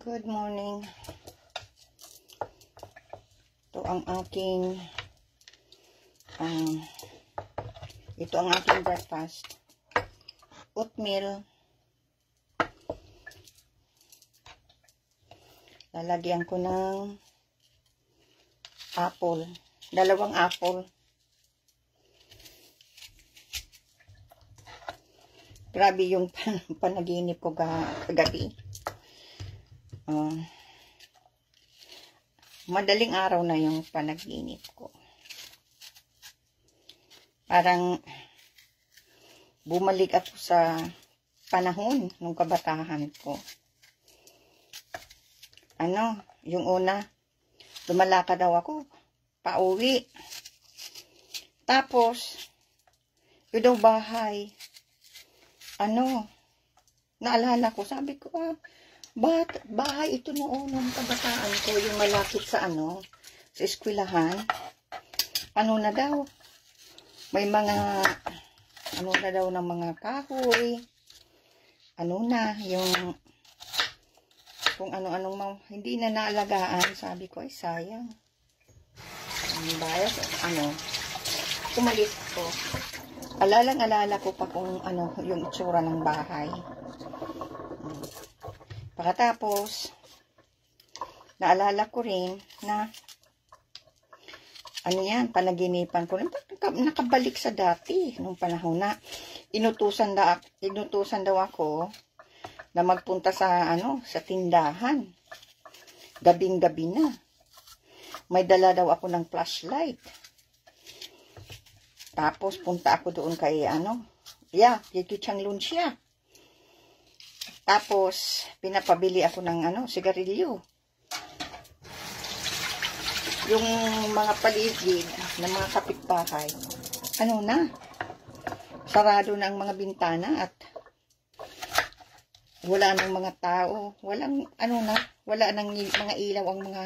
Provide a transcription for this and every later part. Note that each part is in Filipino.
Good morning. Ito ang aking breakfast. Oatmeal. Lalagyan ko ng apple. 2 apple. Grabe yung panaginip ko kagabi. Madaling araw na yung panaginip ko. Parang bumalik ako sa panahon ng kabataan ko. Yung una, lumalakad daw ako, pauwi. Tapos, yun daw bahay. Naalala ko, sabi ko, bahay ito noon ng kabataan ko, yung malapit sa sa eskwelahan. Na daw, may mga, na daw ng mga kahoy. Yung, kung ano-anong, hindi na naalagaan. Sabi ko, ay sayang. Tumalit ko. Alala ko pa kung yung itsura ng bahay. Pagkatapos, naalala ko rin na panaginipan ko rin, nakabalik sa dati nung panahon na inutusan daw ako na magpunta sa sa tindahan. Gabing-gabi na. May dala daw ako ng flashlight. Tapos punta ako doon kay Yeki Changlun siya. Tapos pinapabili ako ng sigarilyo. Yung mga paligid ng mga kapitbahay, sarado na ang mga bintana at wala nang mga tao, wala nang mga ilaw ang mga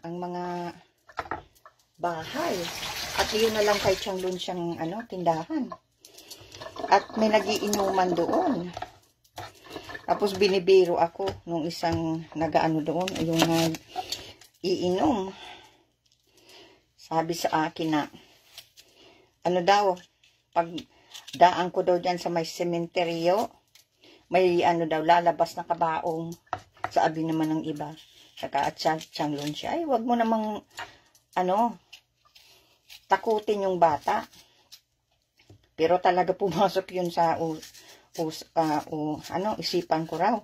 ang mga bahay. At yun na lang kay Changlun siyang tindahan. At may nagiinuman doon. Tapos binibiro ako nung isang doon, yung iinom. Sabi sa akin na, daw, pag daan ko daw dyan sa may sementeryo, may lalabas na kabaong. Sabi naman ng iba. Saka at Changlun siya, ay wag mo namang, takutin yung bata. Pero talaga pumasok yun sa isipan ko raw.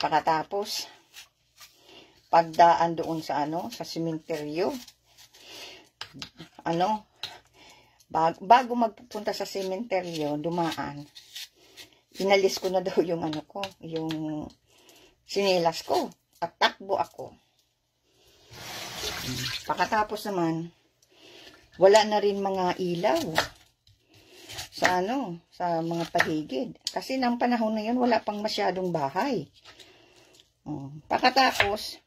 Pagkatapos, pagdaan doon sa sa sementeryo, bago magpupunta sa sementeryo, dumaan, inalis ko na daw yung yung sinilas ko, at takbo ako. Pagkatapos naman, wala na rin mga ilaw sa sa mga paligid. Kasi nang panahon na yun, wala pang masyadong bahay. Pagkatapos,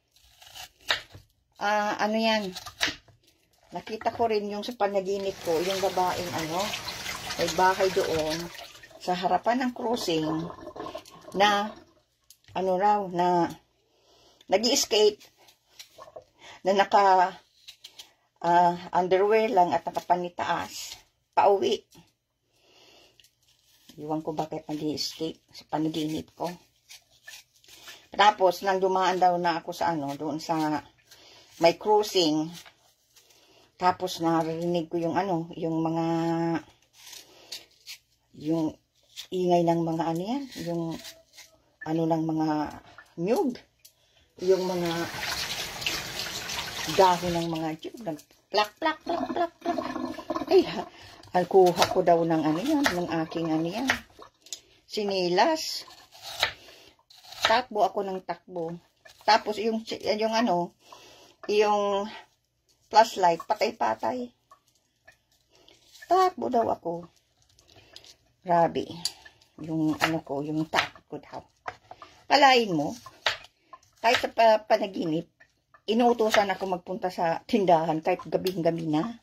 nakita ko rin yung sa panaginip ko, yung babaeng may bahay doon sa harapan ng crossing na na nag-i-skate na naka underwear lang at nakapanitaas pauwi. Iwan ko bakit nag-i-skate sa panaginip ko. Tapos nang dumaan daw na ako sa doon sa may crossing, tapos narinig ko yung yung mga yung ingay ng mga yung ng mga nyug, yung mga dahon ng mga nyug, plak plak plak plak plak. Ay, kuha ko daw ng ng aking sinilas. Takbo ako ng takbo. Tapos yung flashlight, patay-patay. Takbo daw ako. Grabe. Yung yung takot ko daw. Kalain mo, kahit sa panaginip, inuutosan ako magpunta sa tindahan kahit gabing-gabi na.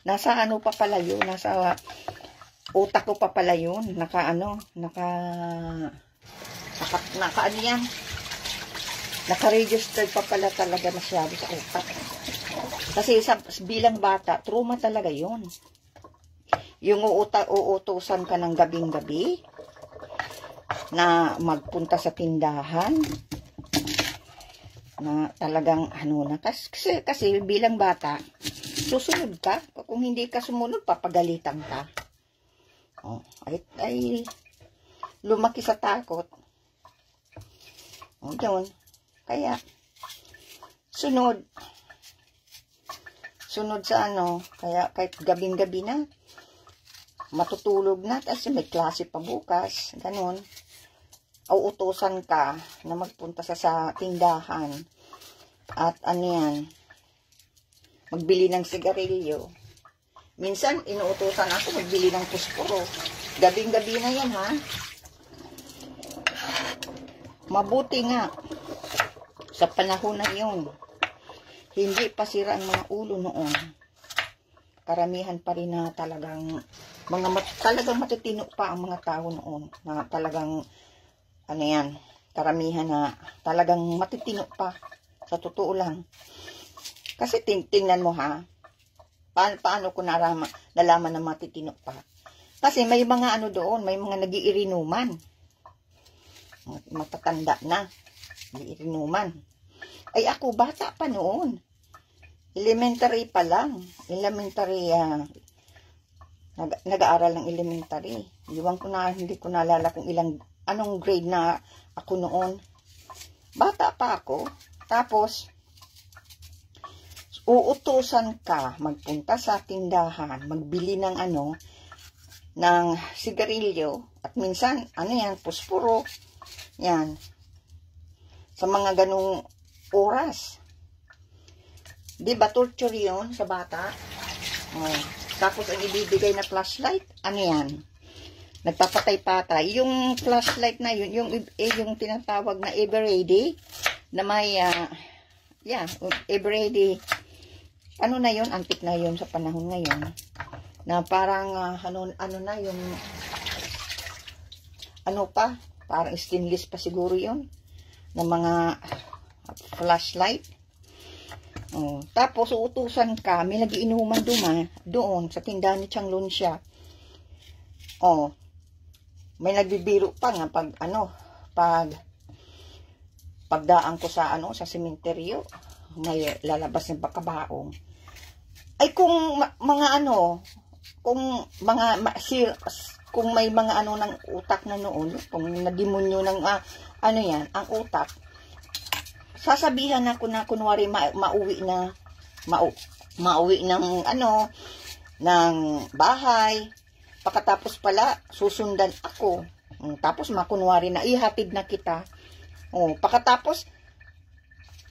Nasa pa pala yun, nasa utak ko pa pala yun, Ano yan? Naka-registered pa pala talaga masyado sa utak. Kasi bilang bata, trauma talaga yun. Yung uutusan ka ng gabing-gabi na magpunta sa tindahan na talagang ano na. Kasi bilang bata, susunod ka. Kung hindi ka sumunod, papagalitan ka. Oh, ay lumaki sa takot. Oh, yun. Kaya, sunod sa ano, kaya kahit gabing-gabi na, matutulog na, kasi may klase pa bukas, ganun. Uutusan ka na magpunta sa tindahan, at ano yan, magbili ng sigarilyo. Minsan, inuutusan ako magbili ng pusporo. Gabing-gabi na yan, ha? Mabuti nga, sa panahon na yun, hindi pa sira ang mga ulo noon. Karamihan pa rin na talagang, talagang matitino pa ang mga tao noon. Na talagang, ano yan, karamihan na talagang matitino pa. Sa totoo lang. Kasi tingnan mo ha, paano ko nalaman na matitino pa. Kasi may mga ano doon, may mga nagiirinuman. Matatanda na. Inuman. Ay ako, bata pa noon. Elementary pa lang. Elementary, nag-aaral ng elementary. Hindi ko naalala kung anong grade na ako noon. Bata pa ako. Tapos, uutusan ka, magpunta sa tindahan, magbili ng ng sigarilyo. At minsan, yan, pusporo. Yan. Sa mga ganung oras. Diba, torture yun sa bata? Oh. Tapos, ang ibibigay na flashlight, ano yan? Nagpapatay-patay. Yung flashlight na yun, yung tinatawag na ever-ready, na may, ever-ready, ano na yun? Antik na yun sa panahon ngayon. Na parang, ano na yung, parang stainless pa siguro yun. Na mga flashlight. Oh, tapos uutusan ka, may nagiinuman doon sa tindahan ni Chang Lunsya. Oh, may nagbibiro pa nga pagdaan ko sa sa sementeryo, may lalabas ng bakabaong. Ay kung kung may mga ng utak na noon, kung nademonyo ng ang utak, sasabihan ako na kunwari mauwi ng ng bahay. Pagkatapos pala susundan ako. Tapos makunwari na ihatid na kita. Pagkatapos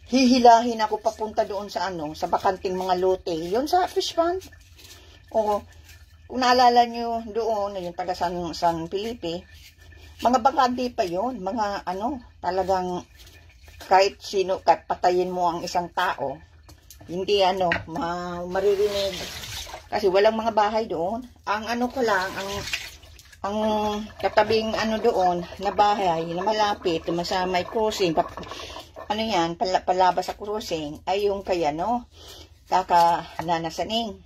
hihilahin ako papunta doon sa sa bakanting mga lote. Yun sa fish pond. Kung naalala nyo doon, yung taga San Felipe, mga bakante pa yun. Mga talagang kahit sino, kahit patayin mo ang isang tao, hindi maririnig. Kasi walang mga bahay doon. Ang ko lang, ang katabing doon, na bahay, na malapit, sa may crossing, palabas sa crossing, ay yung kaya, kaka Nanasaning.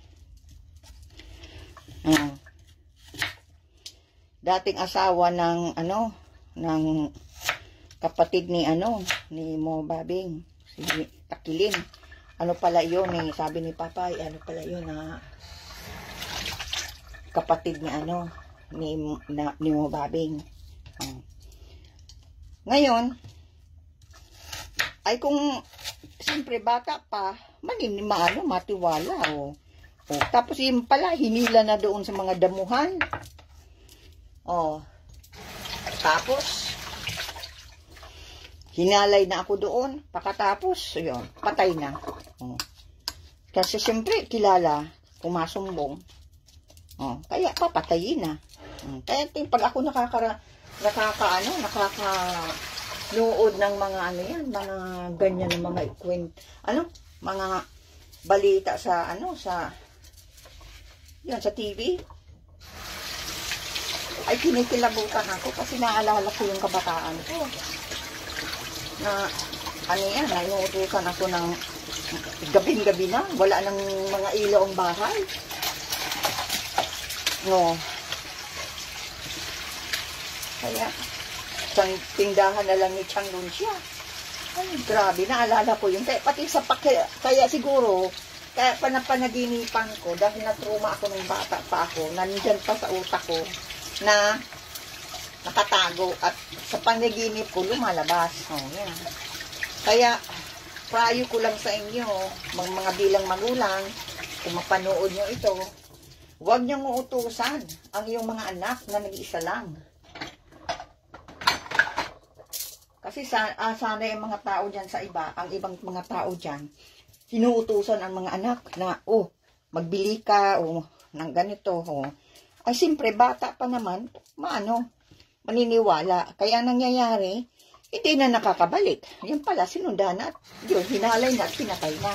Dating asawa ng ng kapatid ni Mo Babing, si Takilin. Pala yun sabi ni Papa, pala yun na kapatid ni ni Mo Babing. Ngayon ay kung siyempre bata pa, matiwala tapos yung pala hinila na doon sa mga damuhan. Tapos hinalay na ako doon. Pagkatapos, yun, patay na. Kasi siyempre, kilala, kumasumbong. Kaya papatayin na. Kaya pag ako nakaka-nood ng mga mga ganyan ng mga mga balita sa sa TV. ay kinikilabutan ako kasi naalala ko yung kabataan ko. Na, ano yan, nainuutusan ako ng gabing-gabi na. Wala nang mga ilaw ang bahay. No. Kaya, isang tindahan na lang ni Chang Luncia. Ay, grabe, naalala ko yun. Kaya, pati sa kaya siguro, kaya panaginipan ko, dahil na-trauma ako ng bata pa ako, nandyan pa sa utak ko, na nakatago, at sa panaginip ko, lumalabas. Oh, yan. Kaya, prayo ko lang sa inyo, mga bilang magulang, kung mapanood nyo ito, huwag niyong uutusan ang iyong mga anak na nag-iisa lang. Kasi sana yung mga tao dyan sa iba, ang ibang mga tao dyan, hinuutusan ang mga anak na, oh, magbili ka, o, ng ganito, o. Ay, siyempre, bata pa naman, maniniwala. Kaya nangyayari, hindi na nakakabalik. Yan pala, sinundan na, yun, hinalay na, pinatay na.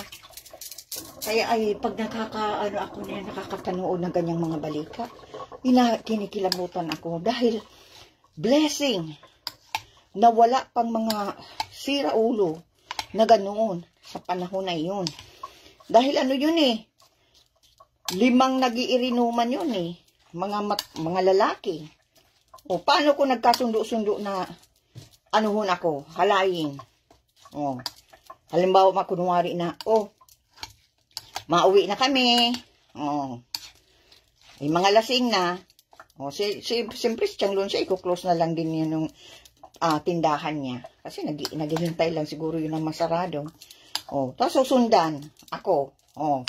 Kaya ay, pag ako na nakakapanood ng ganyang mga balita, kinikilabutan ako dahil blessing na wala pang mga siraulo na ganoon sa panahon na yun. Dahil ano yun eh, 5 nagiirinuman yun eh, mga lalaki. O paano ko nagkasundo-sundo na anuhon ako, halayin. O, halimbawa makunwari na, mauwi na kami. O, ay mga lasing na. O, siyempre si Chang Luncia, i-close na lang din yun yung tindahan niya. Kasi naghihintay lang siguro yun ang masarado. O, tapos susundan ako. O,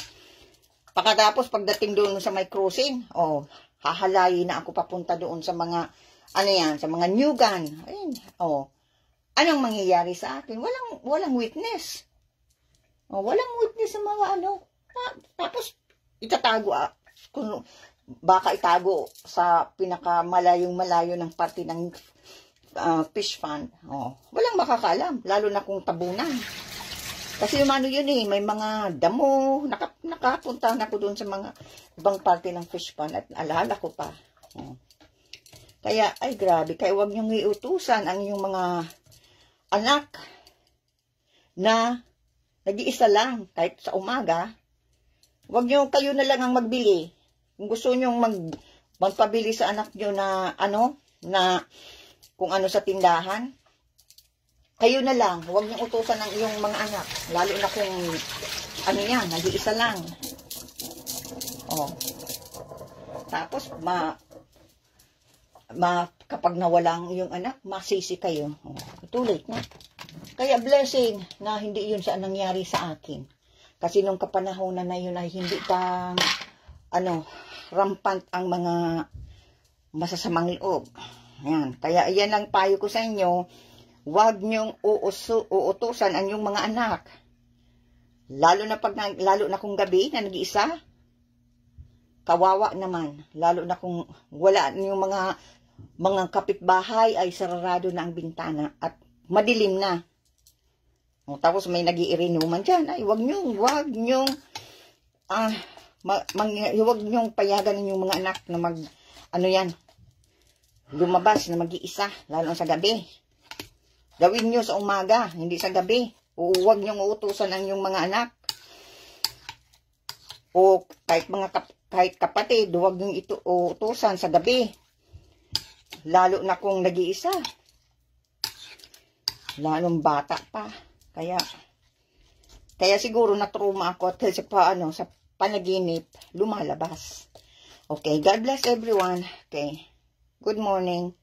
pagkatapos pagdating doon sa may crossing, hahalayin na ako papunta doon sa mga, sa mga Nyugan. Ayun, anong mangyayari sa akin? Walang witness. Walang witness sa mga tapos, itatago, baka itago sa pinakamalayong-malayo ng parte ng fish pond. Walang makakaalam, lalo na kung tabunan. Kasi yung yun eh, may mga damo, nakapunta na ko doon sa mga ibang parte ng fish pond at alala ko pa. Kaya, ay grabe, kaya huwag niyong iutusan ang inyong mga anak na nag-iisa lang kahit sa umaga. Huwag niyo, kayo na lang ang magbili. Kung gusto niyo magpabili sa anak niyo na kung ano sa tindahan, kayo na lang. Huwag niyong utusan ng iyong mga anak. Lalo na kung nag-iisa lang. Tapos, kapag nawala ang iyong anak, masisi kayo. Too late na. Kaya blessing na hindi yun sa nangyari sa akin. Kasi nung kapanahonan na yun ay hindi pa rampant ang mga masasamang loob. Ayan. Kaya iyan ang payo ko sa inyo, huwag niyong uutusan ang inyong mga anak. Lalo na kung gabi na nag-iisa, kawawa naman. Lalo na kung wala yung mga kapitbahay ay sarado na ang bintana at madilim na. Tapos may nagiirinuman dyan. Ay, huwag niyong payagan yung mga anak na lumabas na mag-iisa, lalo sa gabi. Gawin nyo sa umaga, hindi sa gabi. O huwag niyong uutusan ang yung mga anak. O kahit kapatid, huwag niyong uutusan sa gabi. Lalo na kung nag-iisa. Lalong bata pa. Kaya siguro na-trauma ako at sa panaginip, lumalabas. Okay, God bless everyone. Okay, good morning.